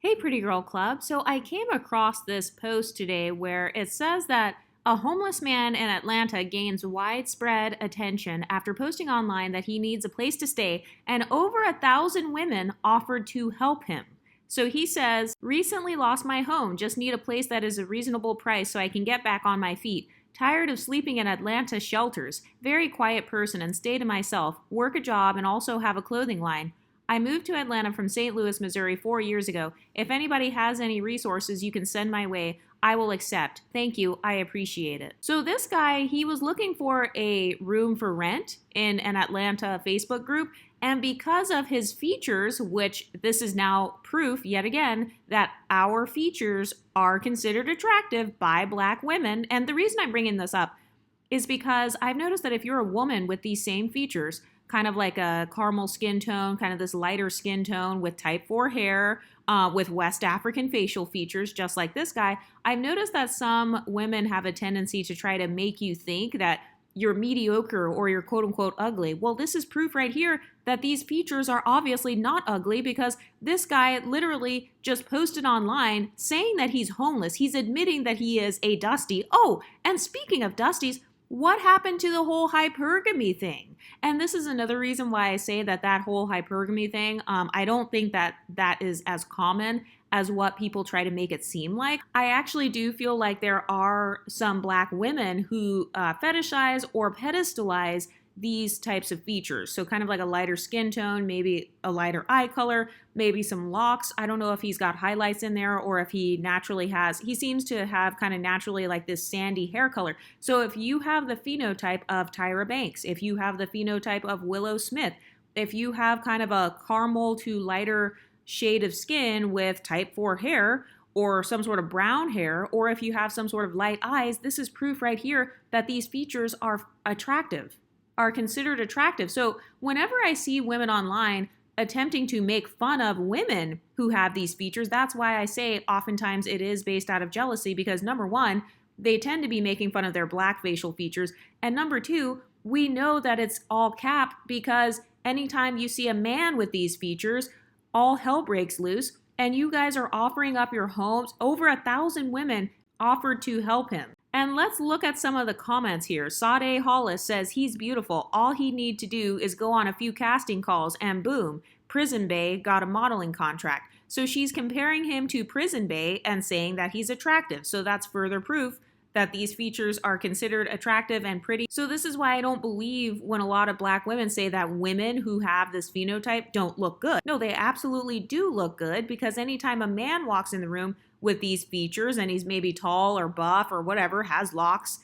Hey, Pretty Girl Club. So I came across this post today where it says that a homeless man in Atlanta gains widespread attention after posting online that he needs a place to stay, and over 1,000 women offered to help him. So he says, recently lost my home, just need a place that is a reasonable price so I can get back on my feet. Tired of sleeping in Atlanta shelters. Very quiet person and stay to myself, work a job, and also have a clothing line. I moved to Atlanta from St. Louis, Missouri 4 years ago. If anybody has any resources you can send my way, I will accept. Thank you. I appreciate it. So this guy, he was looking for a room for rent in an Atlanta Facebook group. And because of his features, which this is now proof yet again that our features are considered attractive by Black women. And the reason I'm bringing this up is because I've noticed that if you're a woman with these same features, kind of like a caramel skin tone, kind of this lighter skin tone with type 4 hair, with West African facial features, just like this guy, I've noticed that some women have a tendency to try to make you think that you're mediocre or you're quote unquote ugly. Well, this is proof right here that these features are obviously not ugly because this guy literally just posted online saying that he's homeless. He's admitting that he is a dusty. Oh, and speaking of dusties, what happened to the whole hypergamy thing? And this is another reason why I say that whole hypergamy thing, I don't think that is as common as what people try to make it seem like. I actually do feel like there are some Black women who fetishize or pedestalize these types of features. So kind of like a lighter skin tone, maybe a lighter eye color, maybe some locks. I don't know if he's got highlights in there or if he naturally has, he seems to have kind of naturally like this sandy hair color. So if you have the phenotype of Tyra Banks, if you have the phenotype of Willow Smith, if you have kind of a caramel to lighter shade of skin with type 4 hair, or some sort of brown hair, or if you have some sort of light eyes, this is proof right here that these features are attractive, are considered attractive. So whenever I see women online attempting to make fun of women who have these features, that's why I say oftentimes it is based out of jealousy because number one, they tend to be making fun of their Black facial features. And number two, we know that it's all cap because anytime you see a man with these features, all hell breaks loose. And you guys are offering up your homes. Over 1,000 women offered to help him. And let's look at some of the comments here. Sade Hollis says he's beautiful. All he need to do is go on a few casting calls and boom, Prison Bae got a modeling contract. So she's comparing him to Prison Bae and saying that he's attractive. So that's further proof that these features are considered attractive and pretty. So this is why I don't believe when a lot of Black women say that women who have this phenotype don't look good. No, they absolutely do look good because anytime a man walks in the room with these features and he's maybe tall or buff or whatever, has locks,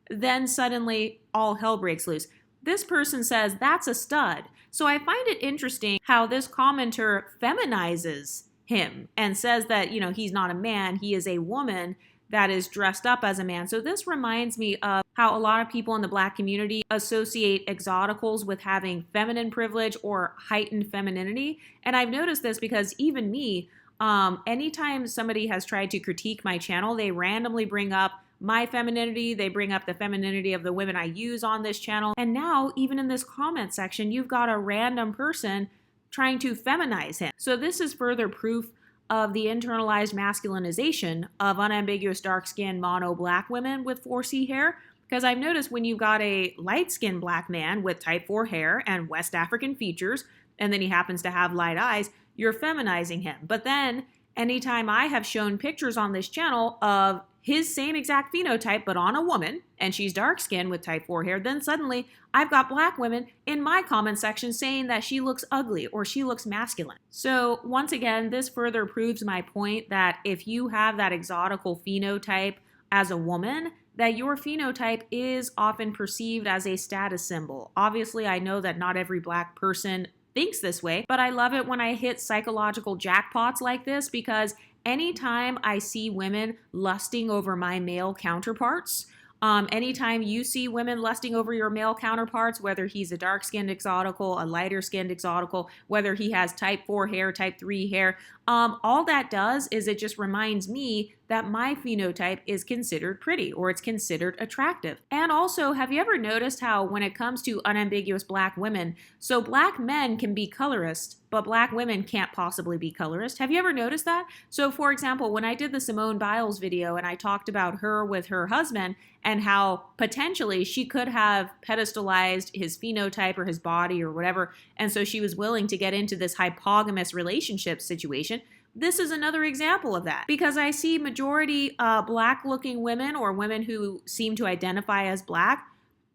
then suddenly all hell breaks loose. This person says that's a stud. So I find it interesting how this commenter feminizes him and says that, you know, he's not a man, he is a woman that is dressed up as a man. So this reminds me of how a lot of people in the Black community associate Exoticals with having feminine privilege or heightened femininity. And I've noticed this because even me, anytime somebody has tried to critique my channel, they randomly bring up my femininity, they bring up the femininity of the women I use on this channel. And now, even in this comment section, you've got a random person trying to feminize him. So this is further proof of the internalized masculinization of unambiguous dark-skinned mono Black women with 4C hair. Because I've noticed when you've got a light-skinned Black man with type 4 hair and West African features, and then he happens to have light eyes, you're feminizing him. But then anytime I have shown pictures on this channel of his same exact phenotype, but on a woman, and she's dark skinned with type 4 hair, then suddenly I've got Black women in my comment section saying that she looks ugly or she looks masculine. So once again, this further proves my point that if you have that exotical phenotype as a woman, that your phenotype is often perceived as a status symbol. Obviously, I know that not every Black person thinks this way, but I love it when I hit psychological jackpots like this because anytime I see women lusting over my male counterparts, anytime you see women lusting over your male counterparts, whether he's a dark-skinned exotical, a lighter-skinned exotical, whether he has type 4 hair, type 3 hair, all that does is it just reminds me that my phenotype is considered pretty or it's considered attractive. And also, have you ever noticed how when it comes to unambiguous black women, so black men can be colorist, but black women can't possibly be colorist? Have you ever noticed that? So for example, when I did the Simone Biles video and I talked about her with her husband and how potentially she could have pedestalized his phenotype or his body or whatever, and so she was willing to get into this hypogamous relationship situation, this is another example of that, because I see majority black looking women or women who seem to identify as black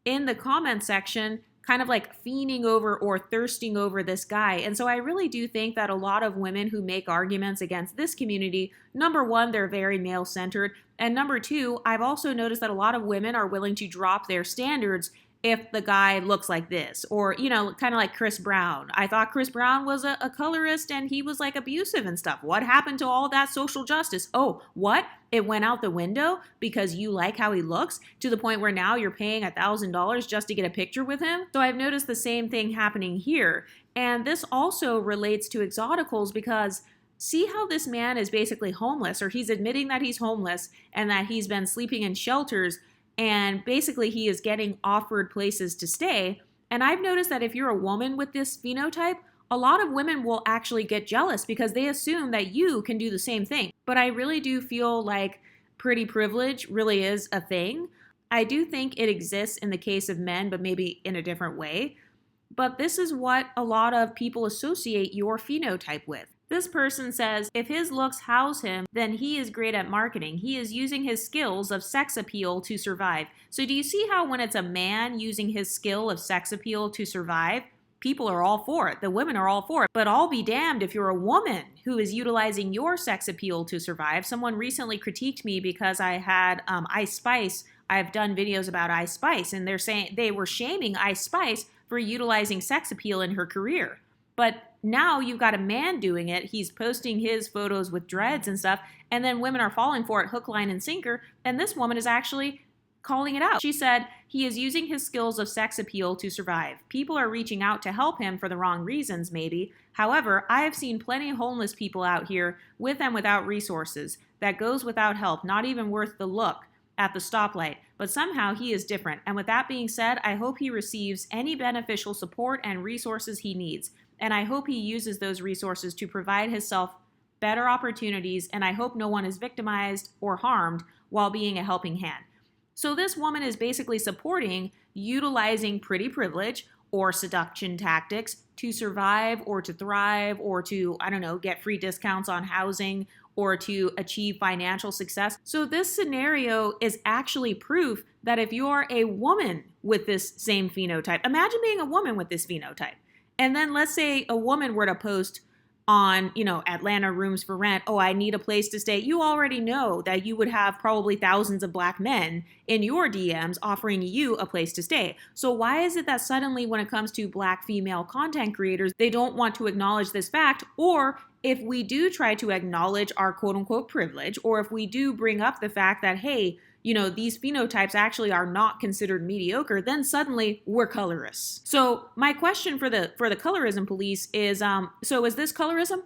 in the comment section kind of like fiending over or thirsting over this guy. And so I really do think that a lot of women who make arguments against this community, number one, they're very male-centered, and number two, I've also noticed that a lot of women are willing to drop their standards if the guy looks like this, or, you know, kind of like Chris Brown. I thought Chris Brown was a colorist and he was like abusive and stuff. What happened to all that social justice? Oh, what? It went out the window because you like how he looks, to the point where now you're paying $1,000 just to get a picture with him? So I've noticed the same thing happening here. And this also relates to Exoticals, because see how this man is basically homeless, or he's admitting that he's homeless and that he's been sleeping in shelters, and basically he is getting offered places to stay. And I've noticed that if you're a woman with this phenotype, a lot of women will actually get jealous because they assume that you can do the same thing. But I really do feel like pretty privilege really is a thing. I do think it exists in the case of men, but maybe in a different way. But this is what a lot of people associate your phenotype with. This person says, if his looks house him, then he is great at marketing. He is using his skills of sex appeal to survive. So do you see how when it's a man using his skill of sex appeal to survive, people are all for it. The women are all for it. But I'll be damned if you're a woman who is utilizing your sex appeal to survive. Someone recently critiqued me because I had Ice Spice. I've done videos about Ice Spice, and they're saying they were shaming Ice Spice for utilizing sex appeal in her career. But now you've got a man doing it. He's posting his photos with dreads and stuff, and then women are falling for it hook, line, and sinker, and this woman is actually calling it out. She said, he is using his skills of sex appeal to survive. People are reaching out to help him for the wrong reasons, maybe. However, I have seen plenty of homeless people out here with and without resources. That goes without help, not even worth the look at the stoplight. But somehow he is different. And with that being said, I hope he receives any beneficial support and resources he needs. And I hope he uses those resources to provide himself better opportunities, and I hope no one is victimized or harmed while being a helping hand. So this woman is basically supporting utilizing pretty privilege or seduction tactics to survive or to thrive or to, I don't know, get free discounts on housing or to achieve financial success. So this scenario is actually proof that if you're a woman with this same phenotype, imagine being a woman with this phenotype. And then let's say a woman were to post on, Atlanta rooms for rent, oh, I need a place to stay. You already know that you would have probably thousands of black men in your DMs offering you a place to stay. So why is it that suddenly when it comes to black female content creators, they don't want to acknowledge this fact? Or if we do try to acknowledge our quote unquote privilege, or if we do bring up the fact that, hey, these phenotypes actually are not considered mediocre, then suddenly we're colorists. So my question for the colorism police is, so is this colorism?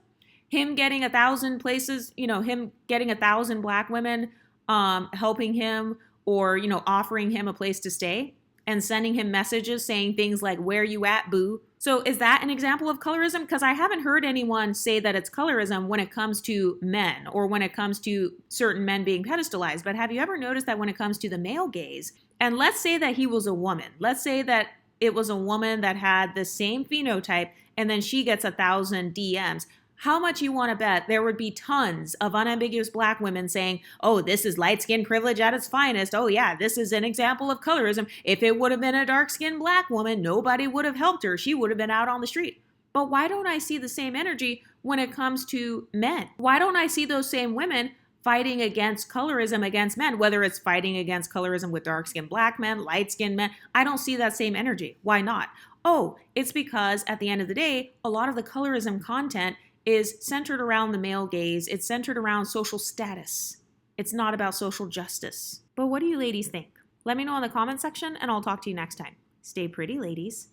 Him getting 1,000 places, him getting 1,000 black women helping him or, offering him a place to stay and sending him messages saying things like, where you at, boo? So is that an example of colorism? Because I haven't heard anyone say that it's colorism when it comes to men or when it comes to certain men being pedestalized. But have you ever noticed that when it comes to the male gaze, and let's say that he was a woman, let's say that it was a woman that had the same phenotype and then she gets 1,000 DMs, how much you want to bet there would be tons of unambiguous black women saying, oh, this is light-skinned privilege at its finest. Oh, yeah, this is an example of colorism. If it would have been a dark-skinned black woman, nobody would have helped her. She would have been out on the street. But why don't I see the same energy when it comes to men? Why don't I see those same women fighting against colorism against men, whether it's fighting against colorism with dark-skinned black men, light-skinned men? I don't see that same energy. Why not? Oh, it's because at the end of the day, a lot of the colorism content is centered around the male gaze. It's centered around social status. It's not about social justice. But what do you ladies think? Let me know in the comment section and I'll talk to you next time. Stay pretty, ladies.